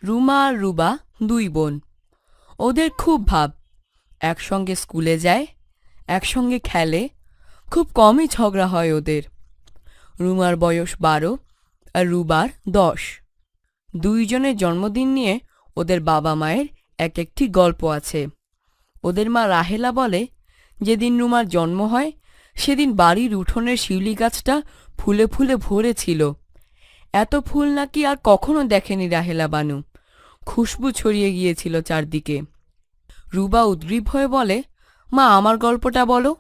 রুমা আর রুবা দুই বোন। ওদের খুব ভাব, একসঙ্গে স্কুলে যায়, একসঙ্গে খেলে, খুব কমই ঝগড়া হয় ওদের। রুমার বয়স 12 আর রুবার 10। দুইজনের জন্মদিন নিয়ে ওদের বাবা মায়ের এক একটি গল্প আছে। ওদের মা রাহেলা বলে, যেদিন রুমার জন্ম হয় সেদিন বাড়ির উঠোনের শিউলি গাছটা ফুলে ফুলে ভরে ছিল। এত ফুল নাকি আর কখনো দেখেনি রাহেলা বানু। খুশবু ছড়িয়ে গিয়েছিল চারদিকে। রুবা উদ্গ্রীব হয়ে বলে, মা আমার গল্পটা বলো।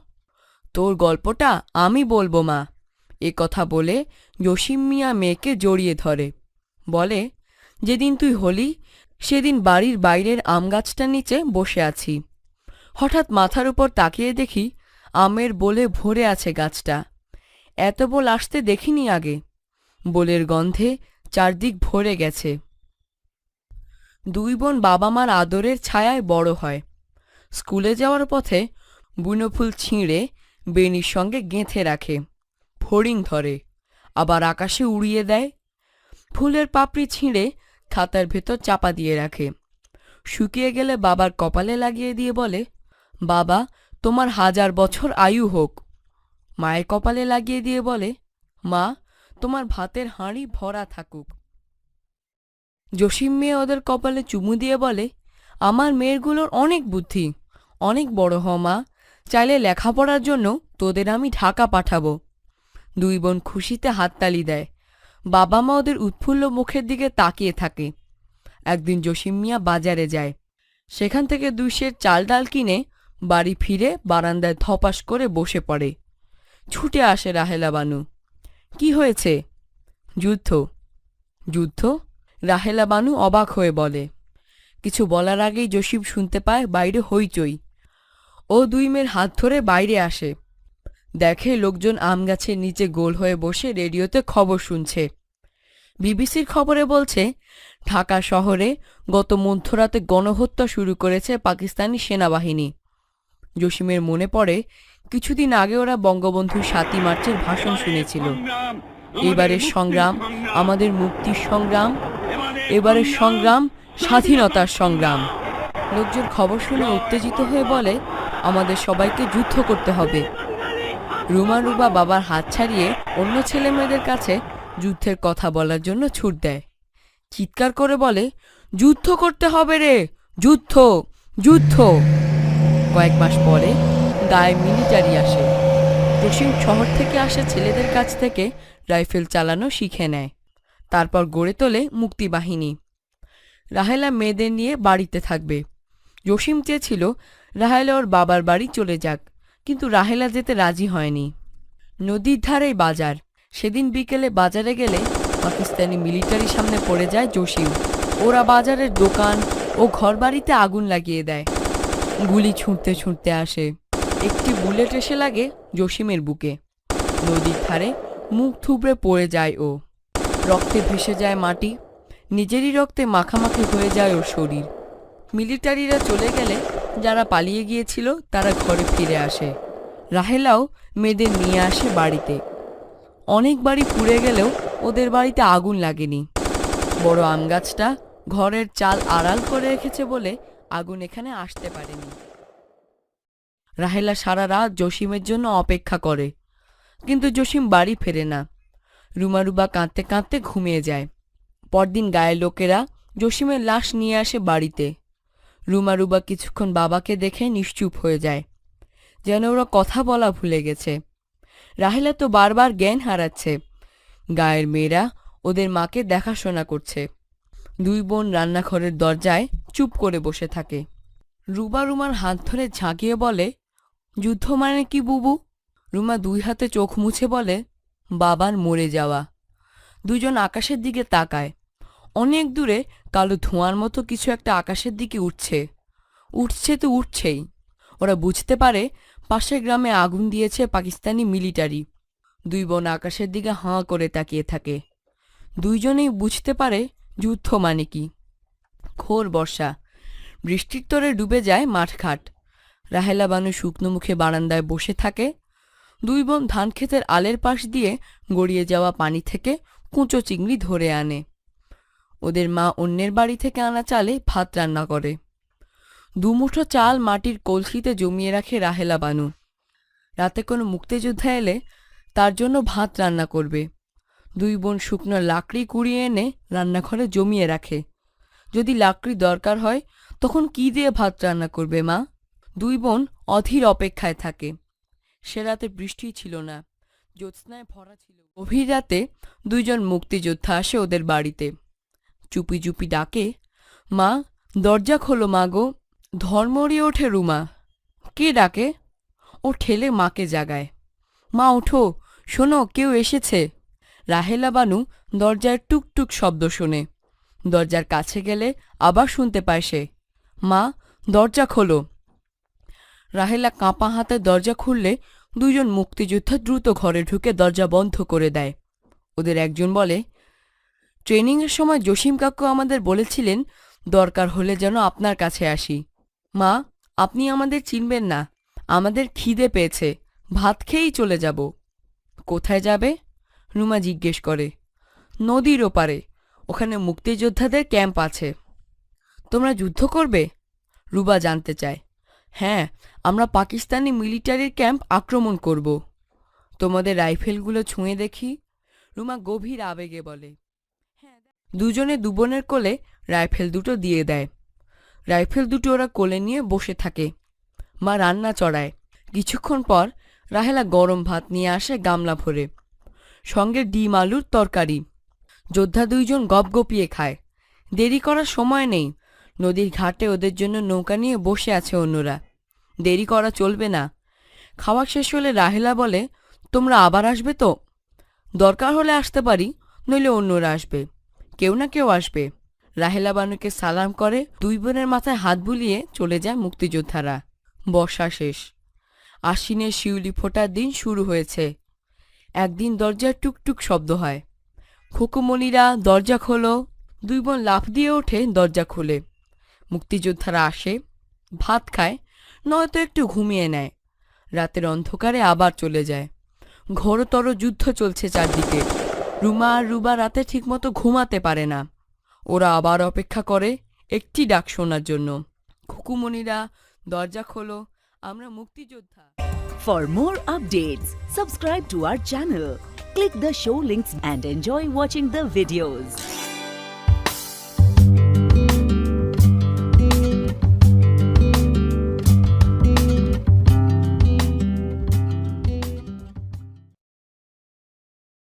তোর গল্পটা আমি বলবো মা। এ কথা বলে জসিম মিয়া মেয়েকে জড়িয়ে ধরে, বলে, যেদিন তুই হলি সেদিন বাড়ির বাইরের আম গাছটার নিচে বসে আছি। হঠাৎ মাথার উপর তাকিয়ে দেখি আমের বোলে ভরে আছে গাছটা। এত বোল আসতে দেখিনি আগে। বোলের গন্ধে চারদিক ভরে গেছে। দুই বোন বাবা মার আদরের ছায়ায় বড় হয়। স্কুলে যাওয়ার পথে বুনো ফুল ছিঁড়ে বেনির সঙ্গে গেঁথে রাখে, ফড়িং ধরে, আবার আকাশে উড়িয়ে দেয়। ফুলের পাপড়ি ছিঁড়ে খাতার ভেতর চাপা দিয়ে রাখে। শুকিয়ে গেলে বাবার কপালে লাগিয়ে দিয়ে বলে, বাবা তোমার 1000 বছর আয়ু হোক। মায়ের কপালে লাগিয়ে দিয়ে বলে, মা তোমার ভাতের হাঁড়ি ভরা থাকুক। জসিম মেয়ে ওদের কপালে চুমু দিয়ে বলে, আমার মেয়েরগুলোর অনেক বুদ্ধি, অনেক বড় হ মা, চাইলে লেখাপড়ার জন্য তোদের আমি ঢাকা পাঠাবো। দুই বোন খুশিতে হাততালি দেয়। বাবা মা ওদের উৎফুল্ল মুখের দিকে তাকিয়ে থাকে। একদিন জসিম মিয়া বাজারে যায়। সেখান থেকে 2 সের চাল ডাল কিনে বাড়ি ফিরে বারান্দায় ধপাস করে বসে পড়ে। ছুটে আসে রাহেলা বানু। কি হয়েছে? যুদ্ধ। যুদ্ধ? রাহেলা বানু অবাক হয়ে বলে। কিছু বলার আগেই জসিম শুনতে পায় বাইরে হইচই। ও দুই মেয়ের হাত ধরে বাইরে আসে। দেখে লোকজন আম গাছের নিচে গোল হয়ে বসে রেডিওতে খবর শুনছে। বিবিসির খবরে বলছে, ঢাকা শহরে গত মধ্যরাতে গণহত্যা শুরু করেছে পাকিস্তানি সেনাবাহিনী। জসিমের মনে পড়ে, কিছুদিন আগে ওরা বঙ্গবন্ধুর 7ই মার্চের ভাষণ শুনেছিল। এবারের সংগ্রাম আমাদের মুক্তির সংগ্রাম, এবারের সংগ্রাম স্বাধীনতার সংগ্রাম। লোকজন খবর শুনে উত্তেজিত হয়ে বলে, আমাদের সবাইকে যুদ্ধ করতে হবে। রুমা রুবা বাবার হাত ছাড়িয়ে অন্য ছেলে মেয়েদের কাছে যুদ্ধের কথা বলার জন্য ছুট দেয়। চিৎকার করে বলে, যুদ্ধ করতে হবে রে, যুদ্ধ যুদ্ধ। কয়েক মাস পরে গায়ে মিলিটারি আসে। জসিম শহর থেকে আসা ছেলেদের কাছ থেকে রাইফেল চালানো শিখে নেয়। তারপর গড়ে তোলে মুক্তিবাহিনী। রাহেলা মেয়েদের নিয়ে বাড়িতে থাকবে। জসিম চেয়েছিল রাহেলা ওর বাবার বাড়ি চলে যাক, কিন্তু রাহেলা যেতে রাজি হয়নি। নদীর ধারেই বাজার। সেদিন বিকেলে বাজারে গেলে পাকিস্তানি মিলিটারি সামনে পড়ে যায় জসিম। ওরা বাজারের দোকান ও ঘরবাড়িতে আগুন লাগিয়ে দেয়। গুলি ছুঁড়তে ছুঁড়তে আসে। একটি বুলেট এসে লাগে জসিমের বুকে। নদীর ধারে মুখ থুবড়ে পড়ে যায় ও। রক্তে ভেসে যায় মাটি। নিজেরই রক্তে মাখামাখি হয়ে যায় ওর শরীর। মিলিটারিরা চলে গেলে যারা পালিয়ে গিয়েছিল তারা ঘরে ফিরে আসে। রাহেলাও মেয়েদের নিয়ে আসে বাড়িতে। অনেক বাড়ি পুড়ে গেলেও ওদের বাড়িতে আগুন লাগেনি। বড় আম গাছটা ঘরের চাল আড়াল করে রেখেছে বলে আগুন এখানে আসতে পারেনি। রাহেলা সারা রাত জসিমের জন্য অপেক্ষা করে, কিন্তু জসিম বাড়ি ফেরে না। রুমা কাঁদতে কাঁদতে ঘুমিয়ে যায়। পরদিন গায়ের লোকেরা জসিমের লাশ নিয়ে আসে বাড়িতে। রুমা কিছুক্ষণ বাবাকে দেখে নিশ্চুপ হয়ে যায়, যেন ওরা কথা বলা ভুলে গেছে। রাহেলা তো বারবার জ্ঞান হারাচ্ছে। গায়ের মেয়েরা ওদের মাকে দেখাশোনা করছে। দুই বোন রান্নাঘরের দরজায় চুপ করে বসে থাকে। রুমার হাত ধরে ঝাঁকিয়ে বলে, যুদ্ধ মানে কি বুবু? রুমা 2 হাতে চোখ মুছে বলে, বাবার মরে যাওয়া। দুজন আকাশের দিকে তাকায়। অনেক দূরে কালো ধোঁয়ার মতো কিছু একটা আকাশের দিকে উঠছে। উঠছে তো উঠছেই। ওরা বুঝতে পারে পাশের গ্রামে আগুন দিয়েছে পাকিস্তানি মিলিটারি। দুই বোন আকাশের দিকে হাঁ করে তাকিয়ে থাকে। দুইজনেই বুঝতে পারে যুদ্ধ মানে কি। ঘোর বর্ষা। বৃষ্টির তরে ডুবে যায় মাঠঘাট। রাহেলা বানু শুকনো মুখে বারান্দায় বসে থাকে। দুই বোন ধান ক্ষেতের আলের পাশ দিয়ে গড়িয়ে যাওয়া পানি থেকে কুঁচো চিংড়ি ধরে আনে। ওদের মা অন্যের বাড়ি থেকে আনা চালে ভাত রান্না করে। দুমুঠো চাল মাটির কলসিতে জমিয়ে রাখে রাহেলা বানু। রাতে কোনো মুক্তিযোদ্ধা এলে তার জন্য ভাত রান্না করবে। দুই বোন শুকনো লাকড়ি কুড়িয়ে এনে রান্নাঘরে জমিয়ে রাখে। যদি লাকড়ি দরকার হয় তখন কি দিয়ে ভাত রান্না করবে মা? দুই বোন অধীর অপেক্ষায় থাকে। সে রাতে বৃষ্টি ছিল না, জ্যোৎস্নায় ভরা ছিল। গভীর রাতে দুইজন মুক্তিযোদ্ধা আসে ওদের বাড়িতে। চুপি চুপি ডাকে, মা দরজা খোলো মা গো। ধর্মড়িয়ে ওঠে রুমা। কে ডাকে? ও ঠেলে মাকে জাগায়। মা ওঠো, শোনো কেউ এসেছে। রাহেলা বানু দরজায় টুকটুক শব্দ শোনে। দরজার কাছে গেলে আবার শুনতে পায় সে, মা দরজা খোলো। রাহেলা কাঁপা হাতে দরজা খুললে দুইজন মুক্তিযোদ্ধা দ্রুত ঘরে ঢুকে দরজা বন্ধ করে দেয়। ওদের একজন বলে, ট্রেনিংয়ের সময় জসিম কাকু আমাদের বলেছিলেন দরকার হলে যেন আপনার কাছে আসি। মা আপনি আমাদের চিনবেন না, আমাদের খিদে পেয়েছে, ভাত খেয়েই চলে যাব। কোথায় যাবে? রুমা জিজ্ঞেস করে। নদীর ওপারে, ওখানে মুক্তিযোদ্ধাদের ক্যাম্প আছে। তোমরা যুদ্ধ করবে? রুবা জানতে চায়। হ্যাঁ, আমরা পাকিস্তানি মিলিটারির ক্যাম্প আক্রমণ করব। তোমাদের রাইফেলগুলো ছুঁয়ে দেখি, রুমা গভীর আবেগে বলে। দুজনে দুবোনের কোলে রাইফেল দুটো দিয়ে দেয়। রাইফেল দুটো ওরা কোলে নিয়ে বসে থাকে। মা রান্না চড়ায়। কিছুক্ষণ পর রাহেলা গরম ভাত নিয়ে আসে গামলা ভরে, সঙ্গে ডিম আলুর তরকারি। যোদ্ধা দুইজন গপগপিয়ে খায়। দেরি করার সময় নেই। নদীর ঘাটে ওদের জন্য নৌকা নিয়ে বসে আছে অন্যরা। দেরি করা চলবে না। খাওয়া শেষ হলে রাহেলা বলে, তোমরা আবার আসবে তো? দরকার হলে আসতে পারি, নইলে অন্যরা আসবে, কেউ না কেউ আসবে। রাহেলা বানুকে সালাম করে দুই বোনের মাথায় হাত বুলিয়ে চলে যায় মুক্তিযোদ্ধারা। বর্ষা শেষ। আশ্বিনের শিউলি ফোটার দিন শুরু হয়েছে। একদিন দরজার টুকটুক শব্দ হয়। খুকুমণিরা দরজা খোলো। দুই বোন লাফ দিয়ে ওঠে দরজা খুলে। মুক্তিযোদ্ধারা আসে, ভাত খায়, নয়তো একটু ঘুমিয়ে নেয়। রাতের অন্ধকারে আবার চলে যায়। ঘোরতর যুদ্ধ চলছে চারদিকে। রুমা আর রুবা রাতে ঠিকমতো ঘুমাতে পারে না। ওরা আবার অপেক্ষা করে একটি ডাক শোনার জন্য। খুকুমণিরা দরজা খোলো, আমরা মুক্তিযোদ্ধা। For more updates, subscribe to our channel, click the show links and enjoy watching the videos.